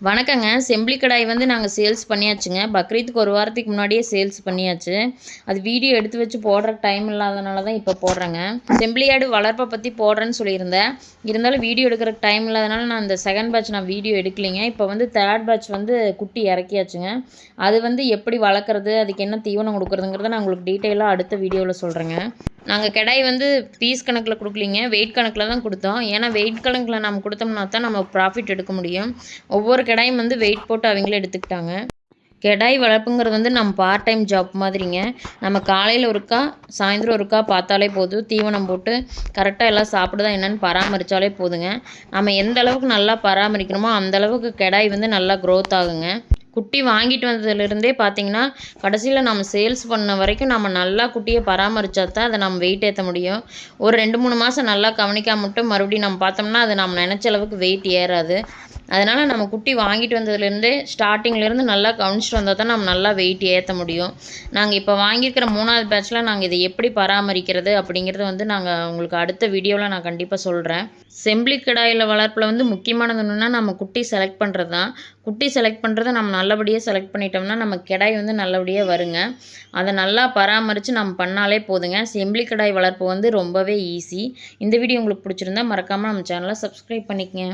வணக்கங்க. செம்பிலி கடாய் வந்து நாங்க சேல்ஸ் பண்ணியாச்சுங்க. பக்ரீத்துக்கு 1 வாரத்துக்கு முன்னாடியே சேல்ஸ் பண்ணியாச்சு. அது வீடியோ எடுத்து வச்சு போடுற டைம் இல்லாதனால தான் இப்போ போடுறேங்க. செம்பிலி ஆடு வளர்ப்பை பற்றி போடுறேன்னு சொல்லியிருந்தேன். இருந்தாலும் வீடியோ எடுக்கிறக்கு டைம் இல்லாதனால நான் இந்த செகண்ட் பேட்ச் நான் வீடியோ எடுக்கலைங்க. இப்போ வந்து தேர்ட் பேட்ச் வந்து குட்டி இறக்கியாச்சுங்க. அது வந்து எப்படி வளர்க்குறது, அதுக்கு என்ன தீவனம் கொடுக்குறதுங்கிறத நான் உங்களுக்கு டீட்டெயிலாக அடுத்த வீடியோவில் சொல்கிறேங்க. நாங்கள் கடாய் வந்து பீஸ் கணக்கில் கொடுக்கலிங்க, வெயிட் கணக்கில் தான் கொடுத்தோம். ஏன்னா வெயிட் கணக்கில் நம்ம கொடுத்தோம்னா தான் நம்ம ப்ராஃபிட் எடுக்க முடியும். ஒவ்வொரு கடாயும் வந்து வெயிட் போட்டு அவங்களே எடுத்துக்கிட்டாங்க. கெடாய் வளர்ப்புங்கிறது வந்து நம்ம பார்ட் டைம் ஜாப் மாதிரிங்க. நம்ம காலையில் ஒருக்கா சாயந்தரம் ஒருக்கா பார்த்தாலே போதும். தீவனம் போட்டு கரெக்டாக எல்லாம் சாப்பிடுதா என்னென்னு பராமரித்தாலே போதுங்க. நம்ம எந்த அளவுக்கு நல்லா பராமரிக்கணுமோ அந்தளவுக்கு கெடாய் வந்து நல்லா க்ரோத் ஆகுங்க. குட்டி வாங்கிட்டு வந்ததுலேருந்தே பார்த்திங்கன்னா கடைசியில் நம்ம சேல்ஸ் பண்ண வரைக்கும் நம்ம நல்லா குட்டியை பராமரித்தா தான் அதை நம்ம வெயிட் ஏற்ற முடியும். ஒரு 2-3 மாதம் நல்லா கவனிக்காம மட்டும் மறுபடியும் நம்ம பார்த்தோம்னா அது நம்ம நினச்ச அளவுக்கு வெயிட் ஏறாது. அதனால் நம்ம குட்டி வாங்கிட்டு வந்ததுலேருந்தே ஸ்டார்டிங்லேருந்து நல்லா கவனிச்சிட்டு வந்தால் தான் நம்ம நல்லா வெயிட் ஏற்ற முடியும். நாங்கள் இப்போ வாங்கியிருக்கிற 3வது பேட்சில் நாங்கள் இதை எப்படி பராமரிக்கிறது அப்படிங்கிறது வந்து நாங்கள் உங்களுக்கு அடுத்த வீடியோவில் நான் கண்டிப்பாக சொல்கிறேன். செம்பிலி கடாயில் வளர்ப்பில் வந்து முக்கியமானது என்னென்னா நம்ம குட்டி செலக்ட் பண்ணுறது தான். குட்டி செலக்ட் பண்ணுறதை நம்ம நல்லபடியாக செலக்ட் பண்ணிட்டோம்னா நம்ம கடாய் வந்து நல்லபடியாக வருங்க. அதை நல்லா பராமரித்து நம்ம பண்ணாலே போதுங்க. செம்பிலி கடாய் வளர்ப்பு வந்து ரொம்பவே ஈஸி. இந்த வீடியோ உங்களுக்கு பிடிச்சிருந்தா மறக்காமல் நம்ம சேனலை சப்ஸ்கிரைப் பண்ணிக்கங்க.